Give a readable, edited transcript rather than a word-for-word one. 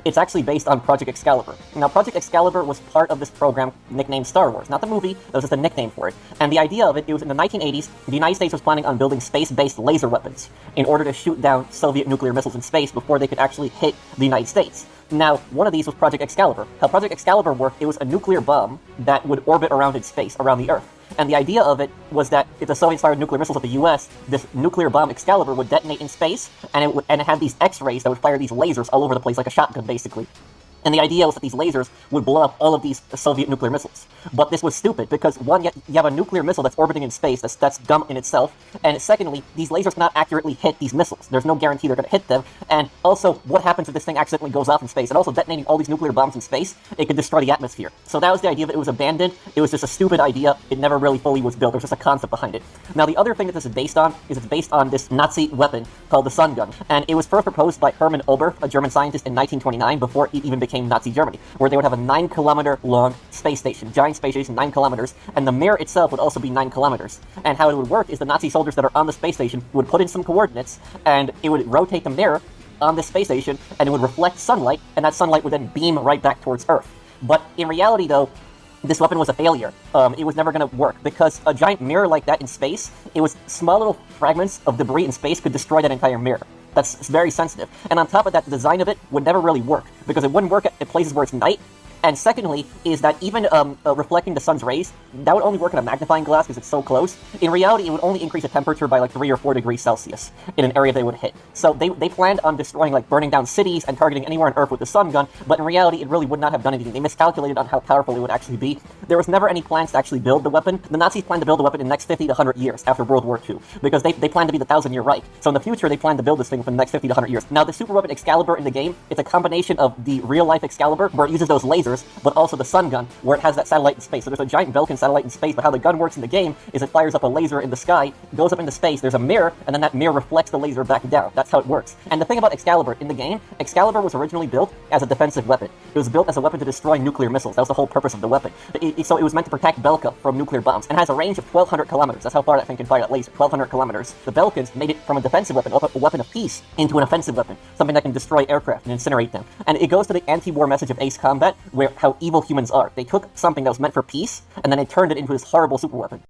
It's actually based on Project Excalibur. Now, Project Excalibur was part of this program nicknamed Star Wars. Not the movie, that was just a nickname for it. And the idea of it, it was in the 1980s, the United States was planning on building space-based laser weapons in order to shoot down Soviet nuclear missiles in space before they could actually hit the United States. Now, one of these was Project Excalibur. How Project Excalibur worked, it was a nuclear bomb that would orbit around in space, around the Earth. And the idea of it was that if the Soviets fired nuclear missiles at the U.S., this nuclear bomb Excalibur would detonate in space, and it had these X-rays that would fire these lasers all over the place like a shotgun, basically. And the idea was that these lasers would blow up all of these Soviet nuclear missiles. But this was stupid, because one, you have a nuclear missile that's orbiting in space, that's dumb in itself, and secondly, these lasers cannot accurately hit these missiles. There's no guarantee they're going to hit them, and also, what happens if this thing accidentally goes off in space? And also, detonating all these nuclear bombs in space, it could destroy the atmosphere. So that was the idea of it. It was abandoned, it was just a stupid idea, it never really fully was built, there was just a concept behind it. Now, the other thing that this is based on, is it's based on this Nazi weapon called the Sun Gun, and it was first proposed by Hermann Ober, a German scientist, in 1929, before it even became Nazi Germany, where they would have a 9-kilometer long space station, giant space station, 9 kilometers, and the mirror itself would also be 9 kilometers. And how it would work is the Nazi soldiers that are on the space station would put in some coordinates, and it would rotate the mirror on the space station, and it would reflect sunlight, and that sunlight would then beam right back towards Earth. But in reality, though, this weapon was a failure. It was never going to work, because a giant mirror like that in space, it was small little fragments of debris in space could destroy that entire mirror. That's very sensitive. And on top of that, the design of it would never really work, because it wouldn't work at places where it's night. And secondly, is that even reflecting the sun's rays, that would only work in a magnifying glass because it's so close. In reality, it would only increase the temperature by like 3 or 4 degrees Celsius in an area they would hit. So they planned on destroying, like burning down cities and targeting anywhere on Earth with the Sun Gun, but in reality, it really would not have done anything. They miscalculated on how powerful it would actually be. There was never any plans to actually build the weapon. The Nazis planned to build the weapon in the next 50 to 100 years after World War II, because they planned to be the 1,000-year Reich. So in the future, they planned to build this thing within the next 50 to 100 years. Now, the Superweapon Excalibur in the game, it's a combination of the real-life Excalibur, where it uses those lasers, but also the Sun Gun, where it has that satellite in space. So there's a giant Belkin satellite in space, but how the gun works in the game is it fires up a laser in the sky, goes up into space, there's a mirror, and then that mirror reflects the laser back down. That's how it works. And the thing about Excalibur, in the game, Excalibur was originally built as a defensive weapon. It was built as a weapon to destroy nuclear missiles. That was the whole purpose of the weapon. So it was meant to protect Belka from nuclear bombs, and has a range of 1,200 kilometers. That's how far that thing can fire that laser, 1,200 kilometers. The Belkins made it from a defensive weapon, a weapon of peace, into an offensive weapon, something that can destroy aircraft and incinerate them. And it goes to the anti-war message of Ace Combat, where how evil humans are. They took something that was meant for peace, and then they turned it into this horrible superweapon.